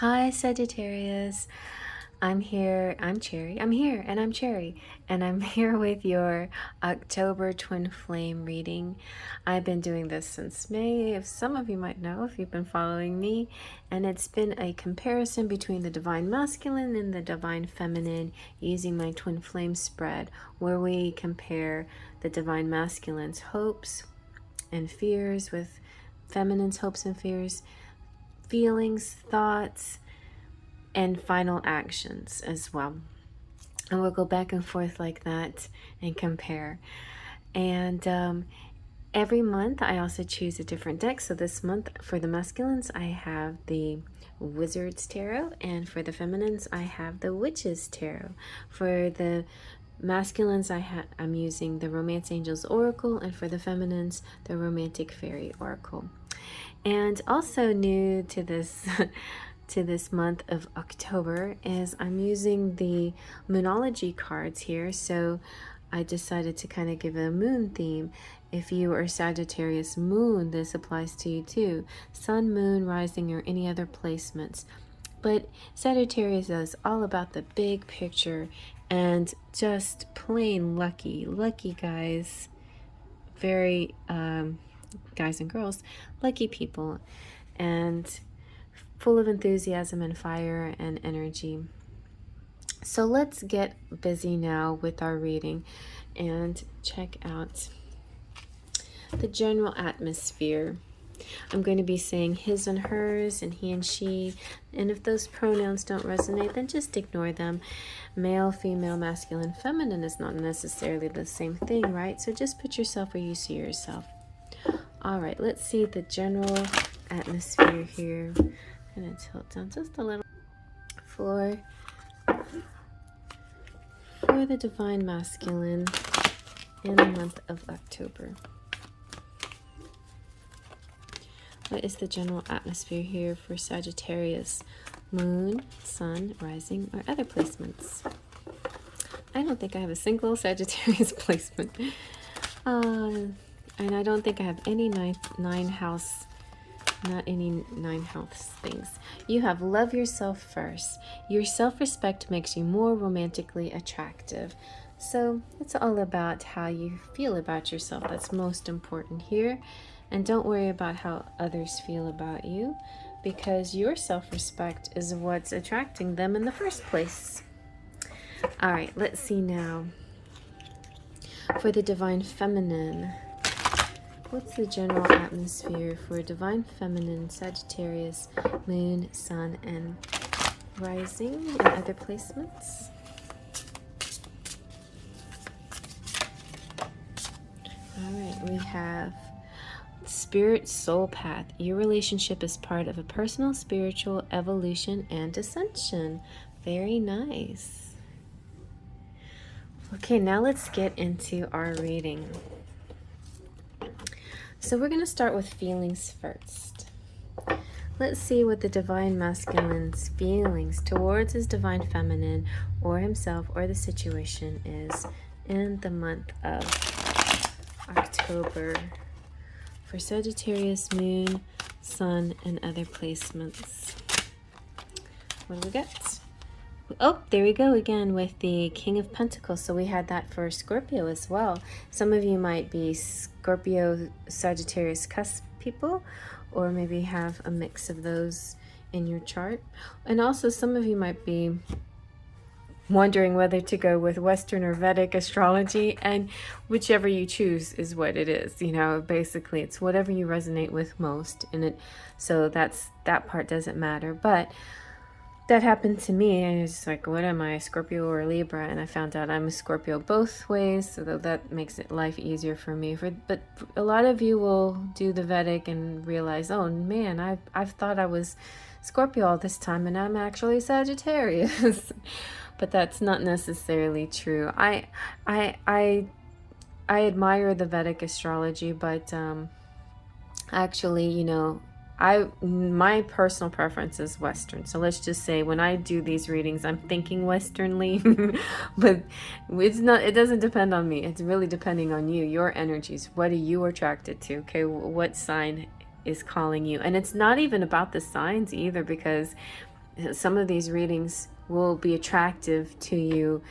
Hi, Sagittarius. I'm here. I'm Cherry. I'm here and I'm Cherry. And I'm here with your October Twin Flame reading. I've been doing this since May, if some of you might know if you've been following me. And it's been a comparison between the Divine Masculine and the Divine Feminine using my Twin Flame spread, where we compare the Divine Masculine's hopes and fears with Feminine's hopes and fears, feelings, thoughts, and final actions as well. And we'll go back and forth like that and compare. And every month I also choose a different deck. So this month for the masculines, I have the Wizard's Tarot, and for the feminines, I have the Witch's Tarot. For the masculines, I'm using the Romance Angels Oracle, and for the feminines, the Romantic Fairy Oracle. And also new to this to this month of October is I'm using the Moonology cards here. So I decided to kind of give a moon theme. If you are Sagittarius moon, this applies to you too. Sun, moon, rising, or any other placements. But Sagittarius is all about the big picture and just plain lucky guys. Very guys and girls, lucky people, and full of enthusiasm and fire and energy. So let's get busy now with our reading and check out the general atmosphere. I'm going to be saying his and hers and he and she, and if those pronouns don't resonate, then just ignore them. Male, female, masculine, feminine is not necessarily the same thing, right? So just put yourself where you see yourself. All right, let's see the general atmosphere here. I'm going to tilt down just a little for the Divine Masculine in the month of October. What is the general atmosphere here for Sagittarius, moon, sun, rising, or other placements? I don't think I have a single Sagittarius placement. And I don't think I have any nine house things. You have love yourself first. Your self-respect makes you more romantically attractive. So it's all about how you feel about yourself. That's most important here. And don't worry about how others feel about you, because your self-respect is what's attracting them in the first place. All right, let's see now. For the Divine Feminine, what's the general atmosphere for Divine Feminine, Sagittarius, Moon, Sun, and Rising, and other placements? All right, we have Spirit Soul Path. Your relationship is part of a personal spiritual evolution and ascension. Very nice. Okay, now let's get into our reading. So we're going to start with feelings first. Let's see what the Divine Masculine's feelings towards his Divine Feminine or himself or the situation is in the month of October for Sagittarius, Moon, Sun, and other placements. What do we get? Oh, there we go again with the King of Pentacles. So we had that for Scorpio as well. Some of you might be Scorpio, Sagittarius cusp people, or maybe have a mix of those in your chart. And also some of you might be wondering whether to go with Western or Vedic astrology, and whichever you choose is what it is. You know, basically it's whatever you resonate with most in it. So that part doesn't matter. But that happened to me, and it's like, what am I, Scorpio or Libra? And I found out I'm a Scorpio both ways, so that makes it life easier for me. But a lot of you will do the Vedic and realize, oh man, I've thought I was Scorpio all this time, and I'm actually Sagittarius. But that's not necessarily true. I admire the Vedic astrology, but actually, you know, my personal preference is Western. So let's just say when I do these readings, I'm thinking Westernly, but it doesn't depend on me. It's really depending on you, your energies. What are you attracted to? Okay, what sign is calling you? And it's not even about the signs either, because some of these readings will be attractive to you,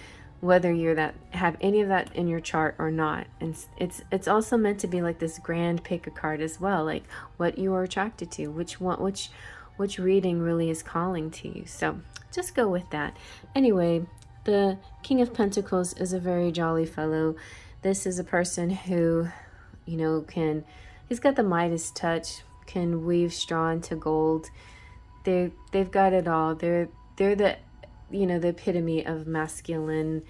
whether you're have any of that in your chart or not. And it's also meant to be like this grand pick a card as well, like what you are attracted to, which reading really is calling to you. So just go with that. Anyway, the King of Pentacles is a very jolly fellow. This is a person who, you know, he's got the Midas touch, can weave straw into gold. They've got it all. They're the, you know, the epitome of masculine,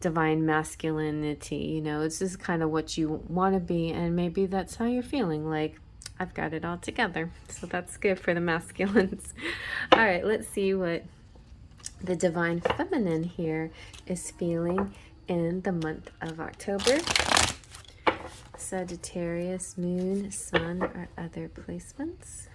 divine masculinity. You know, it's just kind of what you want to be, and maybe that's how you're feeling, like, I've got it all together. So that's good for the masculines. All right, let's see what the divine feminine here is feeling in the month of October. Sagittarius, moon, sun, or other placements.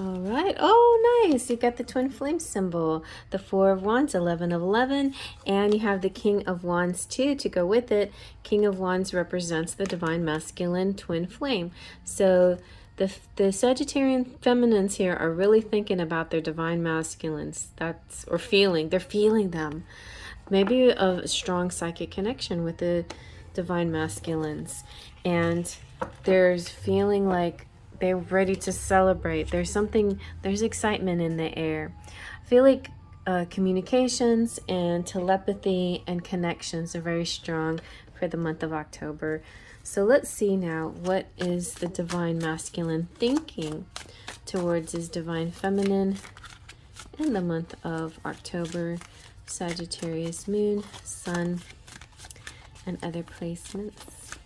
All right. Oh, nice. You got the twin flame symbol, the 4 of Wands, 11 of 11, and you have the King of Wands too to go with it. King of Wands represents the divine masculine twin flame. So the Sagittarian feminines here are really thinking about their divine masculines. They're feeling them. Maybe a strong psychic connection with the divine masculines. And there's feeling like they're ready to celebrate. There's excitement in the air. I feel like communications and telepathy and connections are very strong for the month of October. So let's see now, what is the divine masculine thinking towards his divine feminine in the month of October? Sagittarius, moon, sun, and other placements.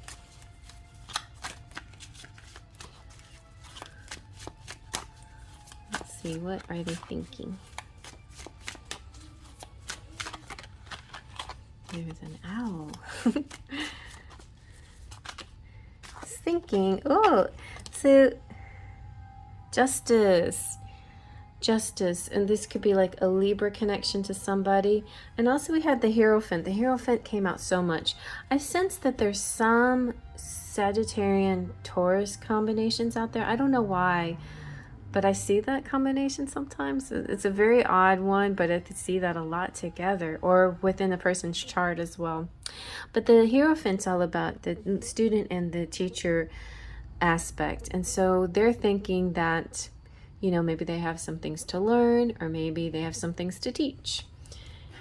See, what are they thinking? There's an owl. It's thinking, oh, so justice, and this could be like a Libra connection to somebody. And also we had the Hierophant. The Hierophant came out so much. I sense that there's some Sagittarian Taurus combinations out there. I don't know why, but I see that combination sometimes. It's a very odd one, but I could see that a lot together, or within a person's chart as well. But the Hierophant's all about the student and the teacher aspect. And so they're thinking that, you know, maybe they have some things to learn, or maybe they have some things to teach.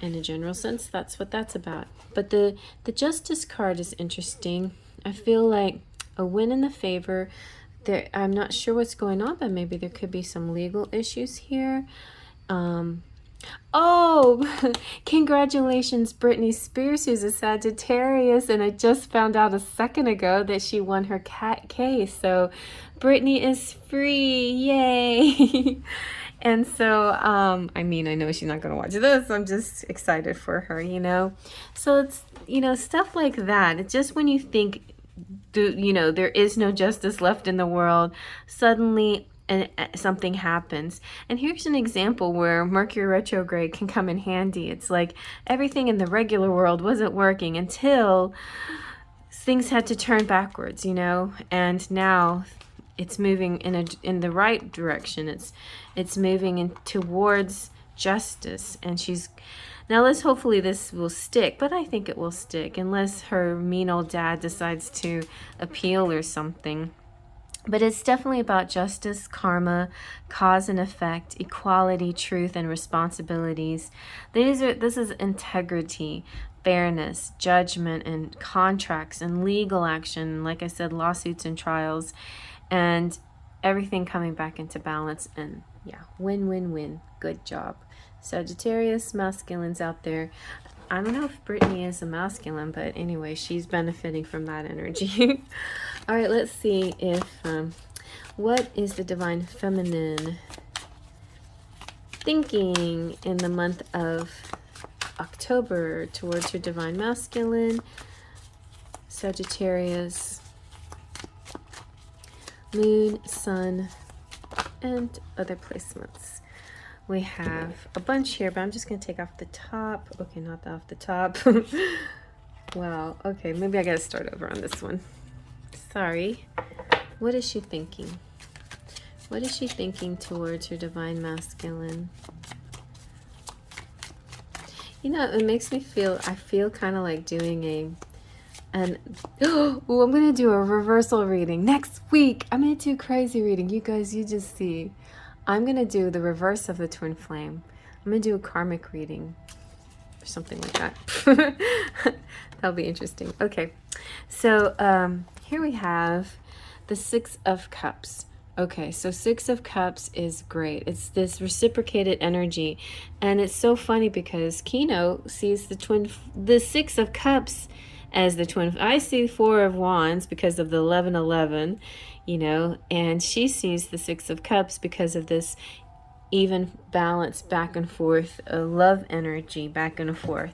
In a general sense, that's what that's about. But the Justice card is interesting. I feel like a win in the favor. I'm not sure what's going on, but maybe there could be some legal issues here. Oh, congratulations, Britney Spears, who's a Sagittarius, and I just found out a second ago that she won her case. So Britney is free, yay! And so, I mean, I know she's not going to watch this. I'm just excited for her, you know? So it's, you know, stuff like that. It's just when you think, you know, there is no justice left in the world, suddenly something happens. And here's an example where Mercury retrograde can come in handy. It's like everything in the regular world wasn't working until things had to turn backwards, you know, and now it's moving in the right direction. It's moving towards justice, and now hopefully this will stick, but I think it will stick unless her mean old dad decides to appeal or something. But it's definitely about justice, karma, cause and effect, equality, truth, and responsibilities. This is integrity, fairness, judgment, and contracts, and legal action. Like I said, lawsuits and trials, and everything coming back into balance. And yeah, win, win, win. Good job. Sagittarius, masculines out there. I don't know if Brittany is a masculine, but anyway, she's benefiting from that energy. All right, let's see if, what is the divine feminine thinking in the month of October towards her divine masculine, Sagittarius, moon, sun, and other placements. We have a bunch here, but I'm just going to take off the top. Okay, not off the top. Wow. Okay, maybe I gotta start over on this one. Sorry. What is she thinking? What is she thinking towards her divine masculine? You know, it makes me feel, I feel kind of like doing oh, I'm going to do a reversal reading next week. I'm going to do a crazy reading. You guys, you just see. I'm going to do the reverse of the twin flame. I'm going to do a karmic reading or something like that. That'll be interesting. Okay. So here we have the Six of Cups. Okay, so Six of Cups is great. It's this reciprocated energy. And it's so funny because Kino sees the Six of Cups as the twin. I see Four of Wands because of the 1111, you know, and she sees the Six of Cups because of this even balance back and forth, love energy back and forth.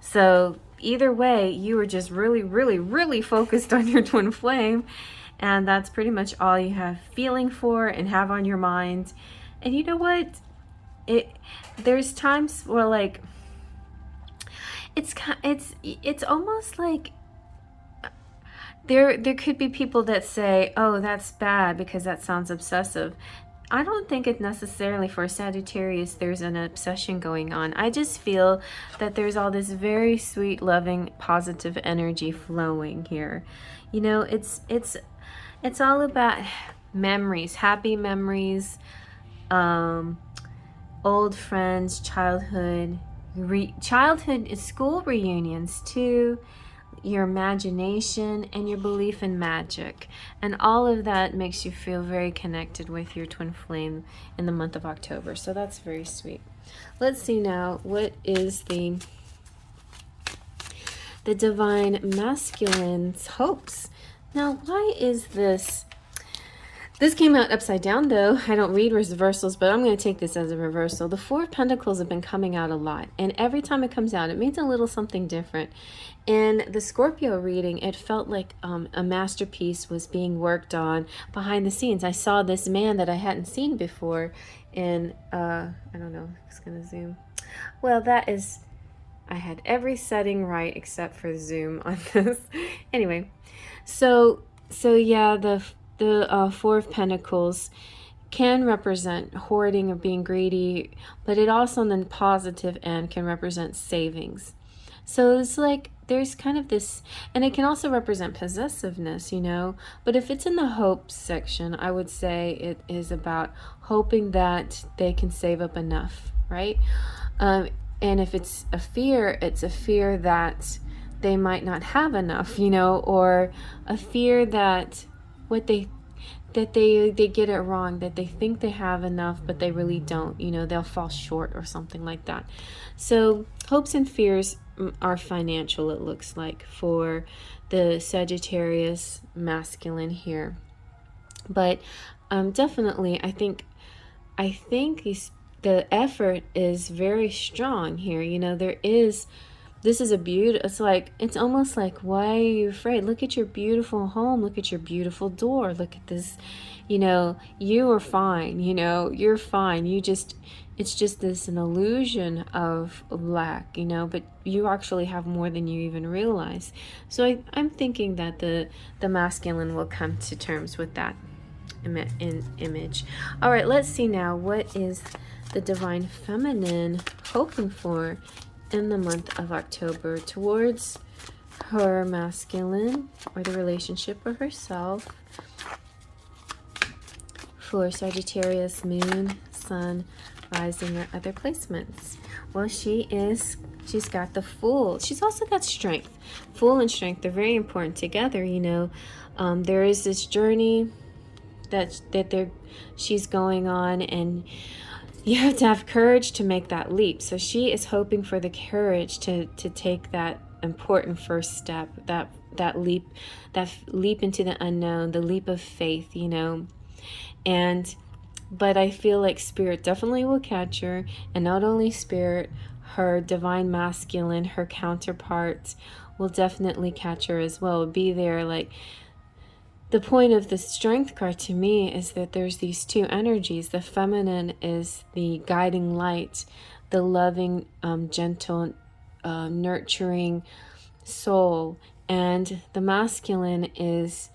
So either way, you were just really, really, really focused on your twin flame. And that's pretty much all you have feeling for and have on your mind. And you know what? There's times where like it's almost like there could be people that say, "Oh, that's bad because that sounds obsessive." I don't think it necessarily for Sagittarius there's an obsession going on. I just feel that there's all this very sweet, loving, positive energy flowing here. You know, it's all about memories, happy memories, old friends, childhood school reunions too, your imagination and your belief in magic. And all of that makes you feel very connected with your twin flame in the month of October. So that's very sweet. Let's see now, what is the divine masculine's hopes? Now, why is this? This came out upside down, though. I don't read reversals, but I'm going to take this as a reversal. The Four of Pentacles have been coming out a lot, and every time it comes out, it means a little something different. In the Scorpio reading, it felt like a masterpiece was being worked on behind the scenes. I saw this man that I hadn't seen before in, I don't know, it's going to zoom. Well, that is, I had every setting right except for Zoom on this. Anyway, so yeah, the Four of Pentacles can represent hoarding or being greedy, but it also on the positive end can represent savings. So it's like there's kind of this, and it can also represent possessiveness, you know, but if it's in the hope section, I would say it is about hoping that they can save up enough, right? And if it's a fear that they might not have enough, you know, or a fear that they get it wrong, that they think they have enough but they really don't, you know, they'll fall short or something like that. So hopes and fears are financial, it looks like, for the Sagittarius masculine here. But definitely I think the effort is very strong here. You know, this is a beauty. It's almost like, why are you afraid? Look at your beautiful home. Look at your beautiful door. Look at this. You know, you are fine. You know, you're fine. It's just an illusion of lack, you know, but you actually have more than you even realize. So I'm thinking that the masculine will come to terms with that image. All right, let's see now. What is the divine feminine hoping for in the month of October towards her masculine, or the relationship with herself, for Sagittarius, moon, sun, rising, or other placements? Well, she's got the Fool. She's also got strength. Fool and strength are very important together, you know. There is this journey that she's going on, and you have to have courage to make that leap. So she is hoping for the courage to take that important first step, that leap into the unknown, the leap of faith, you know. But I feel like Spirit definitely will catch her, and not only Spirit, her divine masculine, her counterparts will definitely catch her as well, be there. Like, the point of the Strength card to me is that there's these two energies. The feminine is the guiding light, the loving, gentle, nurturing soul, and the masculine is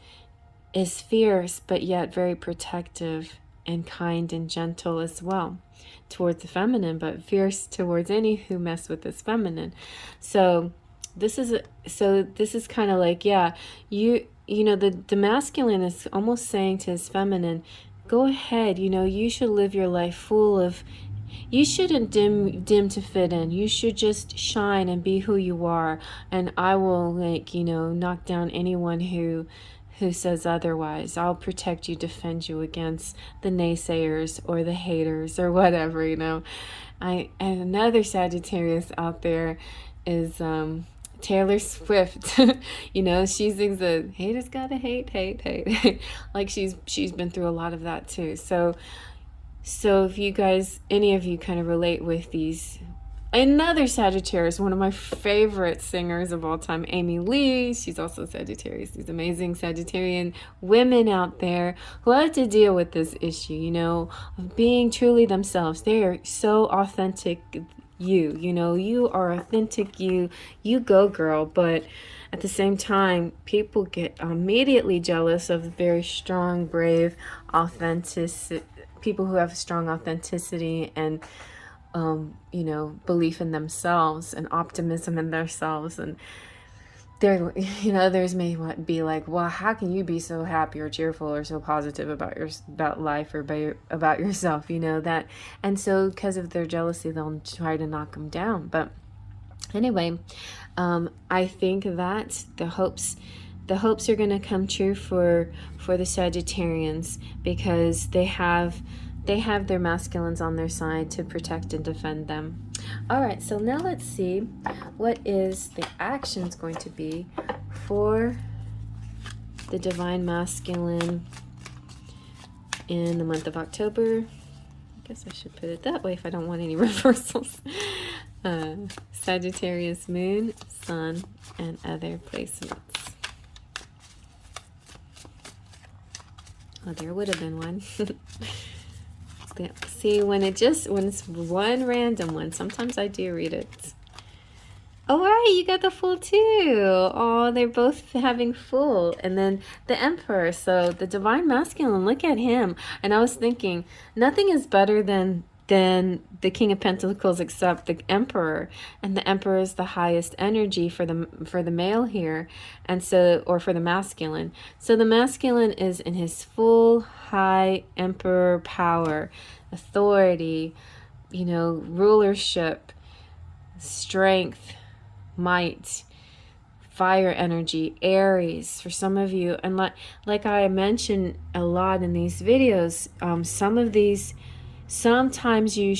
fierce but yet very protective and kind and gentle as well towards the feminine, but fierce towards any who mess with this feminine. So this is kind of like, yeah, you know, the masculine is almost saying to his feminine, go ahead, you know, you should live your life full of, you shouldn't dim to fit in. You should just shine and be who you are, and I will, like, you know, knock down anyone who says otherwise. I'll protect you, defend you against the naysayers or the haters or whatever, you know. And another Sagittarius out there is Taylor Swift. You know, she sings the haters gotta hate, hate, hate. Like she's been through a lot of that too. So if you guys, any of you kind of relate with these, another Sagittarius, one of my favorite singers of all time, Amy Lee, she's also Sagittarius. These amazing Sagittarian women out there who have to deal with this issue, you know, of being truly themselves. They are so authentic. You know, you are authentic, you go girl, but at the same time, people get immediately jealous of very strong, brave, authentic people who have strong authenticity and you know, belief in themselves and optimism in themselves. And there, you know, others may be like, well, how can you be so happy or cheerful or so positive about life or about yourself, you know, that. And so because of their jealousy, they'll try to knock them down. But anyway, I think that the hopes are going to come true for the Sagittarians, because they have their masculines on their side to protect and defend them. All right, so now let's see what is the actions going to be for the divine masculine in the month of October. I guess I should put it that way if I don't want any reversals. Sagittarius moon, sun, and other placements. Oh, there would have been one. See, when it's one random one, sometimes I do read it. Oh, right, you got the Fool too. Oh, they're both having Fool. And then the Emperor, so the divine masculine, look at him. And I was thinking, nothing is better than the King of Pentacles except the Emperor, and the Emperor is the highest energy for the male here, and so, or for the masculine. So the masculine is in his full high Emperor power, authority, you know, rulership, strength, might, fire energy, Aries for some of you. And like I mentioned a lot in these videos, sometimes you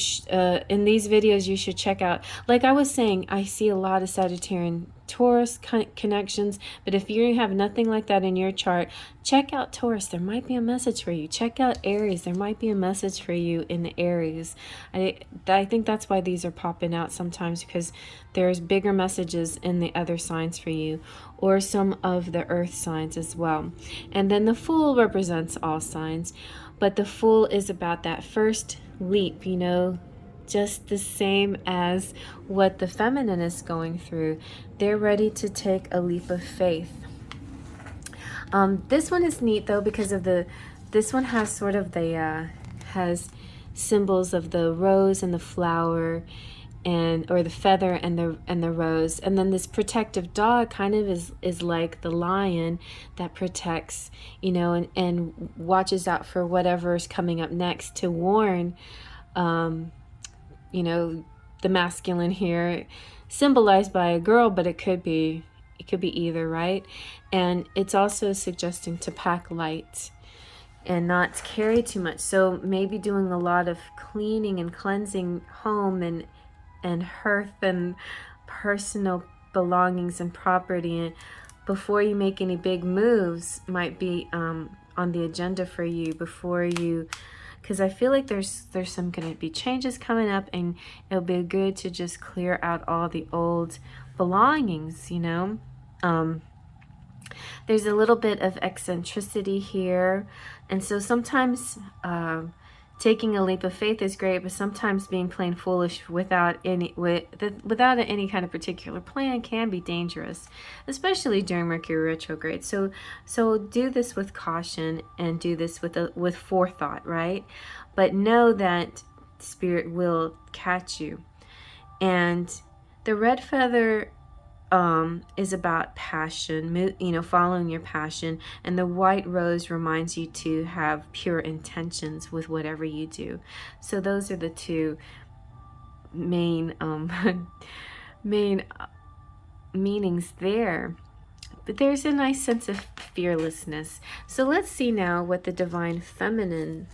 in these videos you should check out, like I was saying, I see a lot of Sagittarian Taurus connections, but if you have nothing like that in your chart, check out Taurus. There might be a message for you. Check out Aries. There might be a message for you in the Aries. I think that's why these are popping out sometimes, because there's bigger messages in the other signs for you, or some of the earth signs as well. And then the Fool represents all signs, but the Fool is about that first leap, you know, just the same as what the feminine is going through. They're ready to take a leap of faith. This one is neat though, because of this one has sort of has symbols of the rose and the flower, or the feather and the rose, and then this protective dog kind of is like the lion that protects, you know, and watches out for whatever's coming up next to warn, you know, the masculine here, symbolized by a girl, but it could be either, right? And it's also suggesting to pack light and not carry too much. So maybe doing a lot of cleaning and cleansing home and hearth and personal belongings and property before you make any big moves might be on the agenda for you, before you, because I feel like there's some going to be changes coming up, and it'll be good to just clear out all the old belongings, you know. There's a little bit of eccentricity here, and so sometimes taking a leap of faith is great, but sometimes being plain foolish without without any kind of particular plan can be dangerous, especially during Mercury retrograde. So do this with caution and do this with forethought, right? But know that Spirit will catch you. And the red feather is about passion, following your passion. And the white rose reminds you to have pure intentions with whatever you do. So those are the two main main meanings there. But there's a nice sense of fearlessness. So let's see now what the Divine Feminine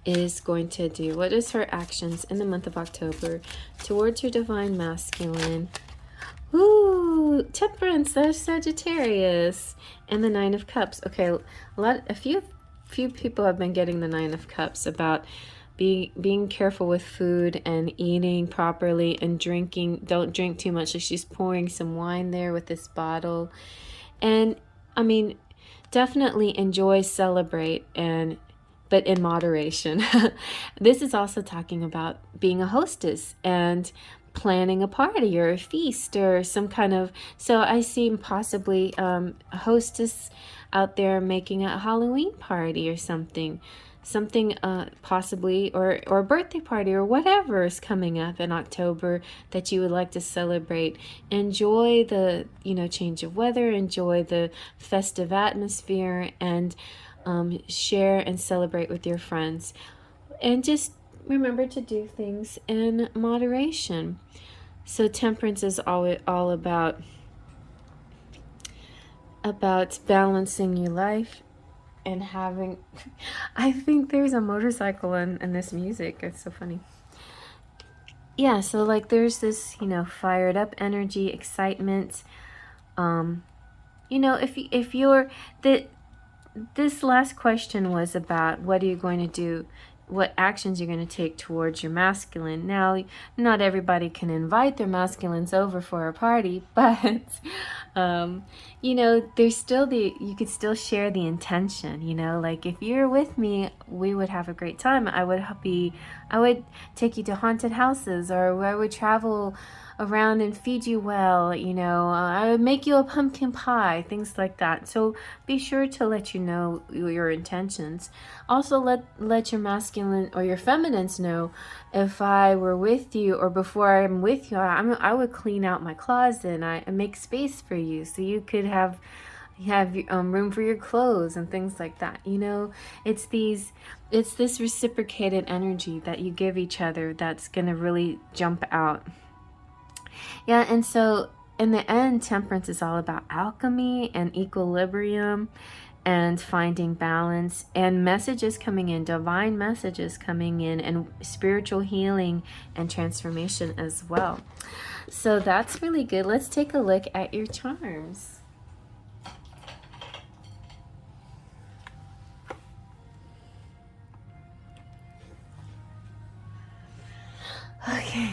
is going to do. What is her actions in the month of October towards her Divine Masculine? Ooh, Temperance, there's Sagittarius, and the Nine of Cups. Okay, a few people have been getting the Nine of Cups about being careful with food and eating properly and drinking. Don't drink too much. Like she's pouring some wine there with this bottle, and I mean, definitely enjoy, celebrate, but in moderation. This is also talking about being a hostess and planning a party or a feast or some kind of, so I see possibly a hostess out there making a Halloween party or something possibly, or a birthday party or whatever is coming up in October that you would like to celebrate. Enjoy the change of weather, enjoy the festive atmosphere, and share and celebrate with your friends, and just remember to do things in moderation. So temperance is all about balancing your life and having, I think there's a motorcycle in this music. It's so funny. Yeah, so like there's this, fired up energy, excitement. If you're this last question was about what are you going to do, what actions you're going to take towards your masculine. Now, not everybody can invite their masculines over for a party, but there's still you could still share the intention. Like if you're with me, we would have a great time. I would take you to haunted houses, or I would travel around and feed you well. I would make you a pumpkin pie, things like that. So be sure to let you know your intentions. Also let your masculine or your feminines know, if I were with you or before I'm with you, I would clean out my closet and I make space for you so you could have room for your clothes and things like that. It's this reciprocated energy that you give each other that's gonna really jump out. Yeah, and so in the end, temperance is all about alchemy and equilibrium and finding balance, and messages coming in, divine messages coming in, and spiritual healing and transformation as well. So that's really good. Let's take a look at your charms. Okay.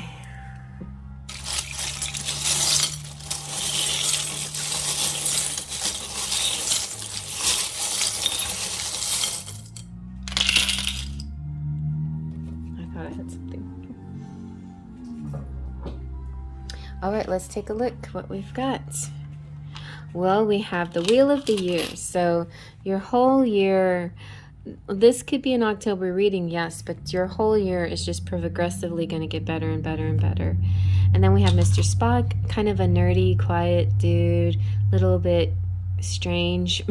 I had something. All right, let's take a look what we've got. Well, we have the Wheel of the Year. So your whole year, this could be an October reading, yes, but your whole year is just progressively going to get better and better and better. And then we have Mr. Spock, kind of a nerdy, quiet dude, little bit strange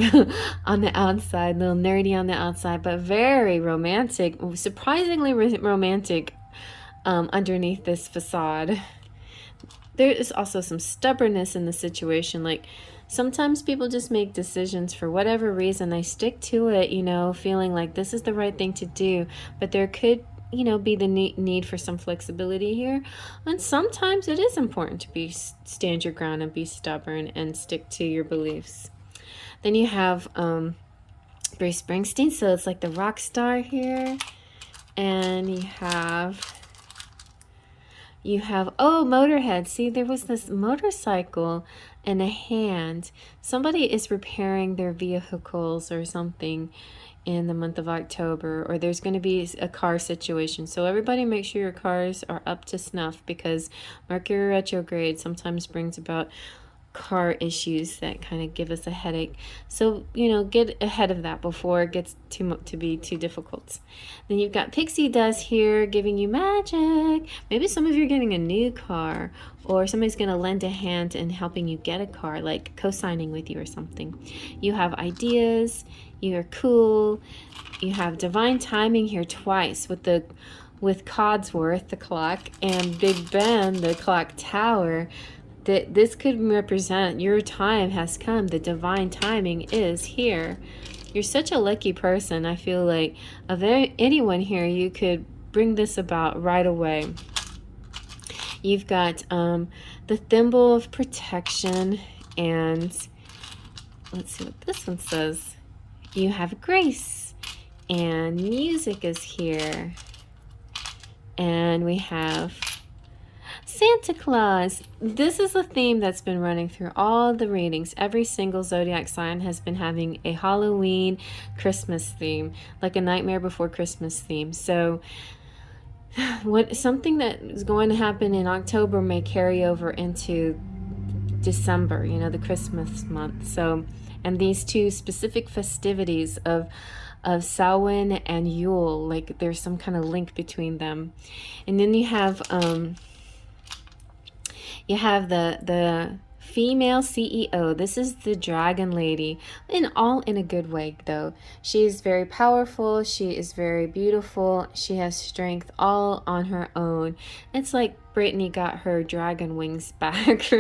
on the outside, a little nerdy on the outside, but very romantic, surprisingly romantic underneath this facade. There is also some stubbornness in the situation. Like sometimes people just make decisions for whatever reason. They stick to it, feeling like this is the right thing to do, but there could be the need for some flexibility here. And sometimes it is important to stand your ground and be stubborn and stick to your beliefs. Then you have Bruce Springsteen, so it's like the rock star here. And you have Motorhead. See, there was this motorcycle in a hand. Somebody is repairing their vehicles or something. in the month of October, or there's going to be a car situation. So everybody make sure your cars are up to snuff, because Mercury retrograde sometimes brings about car issues that kind of give us a headache. So, you know, get ahead of that before it gets to be too difficult. Then you've got pixie dust here giving you magic. Maybe some of you are getting a new car, or somebody's going to lend a hand in helping you get a car, like co-signing with you or something. You have ideas, you're cool. You have divine timing here twice with Codsworth, the clock, and Big Ben, the clock tower. That this could represent your time has come. The divine timing is here. You're such a lucky person. I feel like of anyone here, you could bring this about right away. You've got the Thimble of Protection, and let's see what this one says. You have grace, and music is here, and we have Santa Claus. This is a theme that's been running through all the readings. Every single zodiac sign has been having a Halloween Christmas theme, like a Nightmare Before Christmas theme. So something that is going to happen in October may carry over into December, you know, the Christmas month. So, and these two specific festivities of Samhain and Yule, like there's some kind of link between them. And then you have the female CEO. This is the dragon lady, in a good way though. She is very powerful, she is very beautiful, she has strength all on her own. It's like Brittany got her dragon wings back.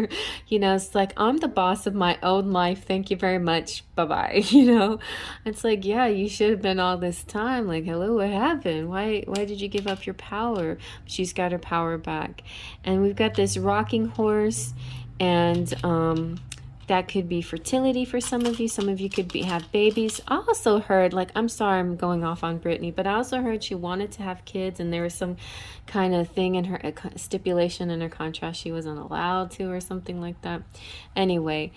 You know, it's like, I'm the boss of my own life, thank you very much, bye-bye. You know, it's like, yeah, you should have been all this time. Like, hello, what happened? Why did you give up your power? She's got her power back. And we've got this rocking horse, and that could be fertility for some of you. Some of you could have babies. I also heard, like, I'm sorry I'm going off on Brittany, but I also heard she wanted to have kids, and there was some kind of thing in her stipulation in her contract she wasn't allowed to, or something like that. Anyway,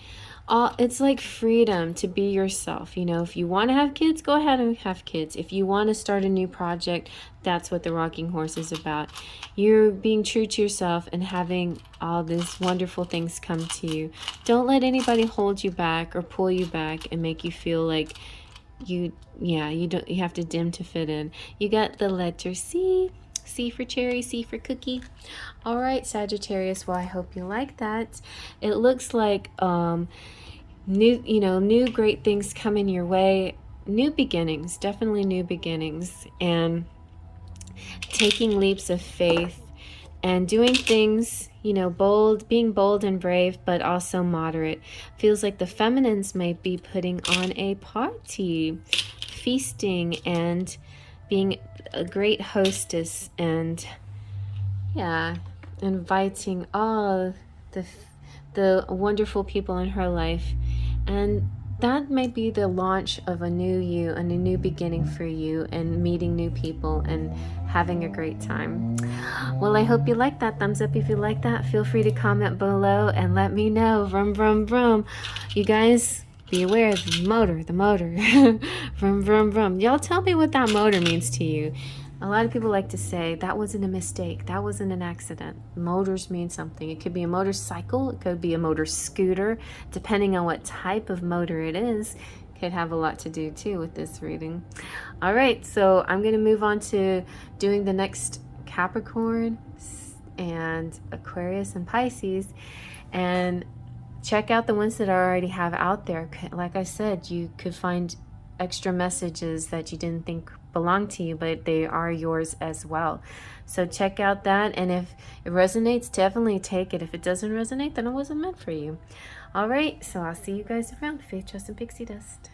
it's like freedom to be yourself. You know, if you want to have kids, go ahead and have kids. If you want to start a new project, that's what the rocking horse is about. You're being true to yourself and having all these wonderful things come to you. Don't let anybody hold you back or pull you back and make you feel like you have to dim to fit in. You got the letter C. C for cherry, C for cookie. All right, Sagittarius. Well, I hope you like that. It looks like new great things coming your way. New beginnings, definitely new beginnings, and taking leaps of faith and doing things, you know, being bold and brave, but also moderate. Feels like the feminines might be putting on a party, feasting, and being a great hostess, and yeah, inviting all the wonderful people in her life. And that might be the launch of a new you and a new beginning for you, and meeting new people and having a great time. Well, I hope you like that. Thumbs up if you like that. Feel free to comment below and let me know. Vroom, vroom, vroom. You guys, be aware of the motor. Vroom, vroom, vroom. Y'all tell me what that motor means to you. A lot of people like to say, that wasn't a mistake, that wasn't an accident. Motors mean something. It could be a motorcycle, it could be a motor scooter, depending on what type of motor it is. Could have a lot to do too with this reading. All right, so I'm going to move on to doing the next Capricorn and Aquarius and Pisces, and check out the ones that I already have out there. Like I said, you could find extra messages that you didn't think belong to you, but they are yours as well. So check out that, and if it resonates, definitely take it. If it doesn't resonate, then it wasn't meant for you. All right, so I'll see you guys around. Faith, trust, and pixie dust.